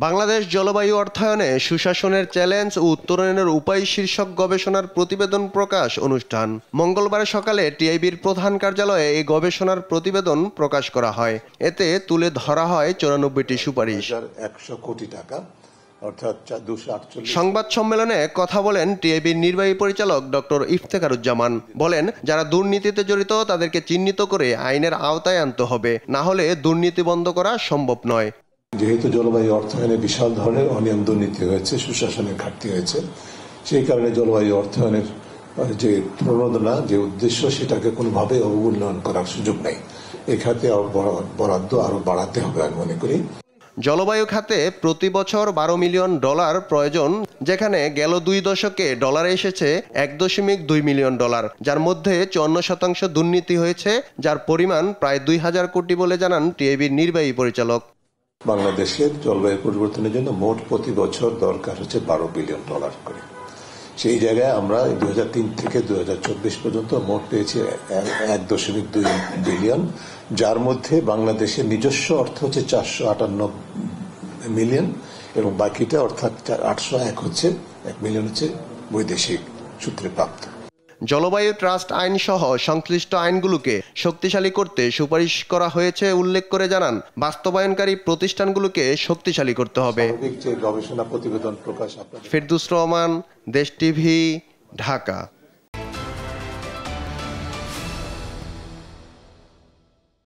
বাংলাদেশ জলবায়ু অর্থায়নে সুশাসনের চ্যালেঞ্জ ও উত্তরণের উপায় শীর্ষক গবেষণার প্রতিবেদন প্রকাশ অনুষ্ঠান। মঙ্গলবার সকালে টিআইবির প্রধান কার্যালয়ে এই গবেষণার প্রতিবেদন প্রকাশ করা হয়। এতে তুলে ধরা হয় 94টি সুপারিশ। 100 কোটি টাকা অর্থাৎ 248। সংবাদ সম্মেলনে কথা বলেন টিআইবির নির্বাহী পরিচালক ডক্টর ইফতেখারুজ্জামান। বলেন, যারা দুর্নীতিতে জড়িত তাদেরকে চিহ্নিত করে আইনের আওতায় আনতে হবে, না হলে দুর্নীতি বন্ধ করা সম্ভব নয়। যেহেতু জলবায়ু অর্থায়নে বিশাল ধরনের অনিয়ম দুর্নীতি হয়েছে, সুশাসনের ঘাটতি হয়েছে, সেই কারণে জলবায়ু অর্থায়নের যে প্রণোদনা, যে উদ্দেশ্য, সেটাকে কোনোভাবে অবমূল্যায়ন করার সুযোগ নেই। এই খাতে বরাদ্দ আরো বাড়াতে হবে আমি মনে করি। জলবায়ু খাতে প্রতি বছর $12 মিলিয়ন প্রয়োজন, যেখানে গেল 2 দশকে ডলারে এসেছে $1.2 মিলিয়ন, যার মধ্যে 54% দুর্নীতি হয়েছে, যার পরিমাণ প্রায় 2000 কোটি বলে জানান টিআইবির নির্বাহী পরিচালক। বাংলাদেশের জলবায়ু পরিবর্তনের জন্য মোট প্রতি বছর দরকার হচ্ছে $12 বিলিয়ন করে। সেই জায়গায় আমরা 2003 থেকে 2024 পর্যন্ত মোট পেয়েছি $1.2 বিলিয়ন, যার মধ্যে বাংলাদেশের নিজস্ব অর্থ হচ্ছে 458 মিলিয়ন এবং বাকিটা অর্থাৎ 801 হচ্ছে 1 মিলিয়ন হচ্ছে বৈদেশিক সূত্রে প্রাপ্ত। জলবায়ু ট্রাস্ট আইন সহ সংশ্লিষ্ট আইনগুলোকে শক্তিশালী করতে সুপারিশ করা হয়েছে উল্লেখ করে জানান, বাস্তবায়নকারী প্রতিষ্ঠানগুলোকে শক্তিশালী করতে হবে। গবেষণা প্রতিবেদন প্রকাশ। ফেরদৌস রহমান, দেশ টিভি, ঢাকা।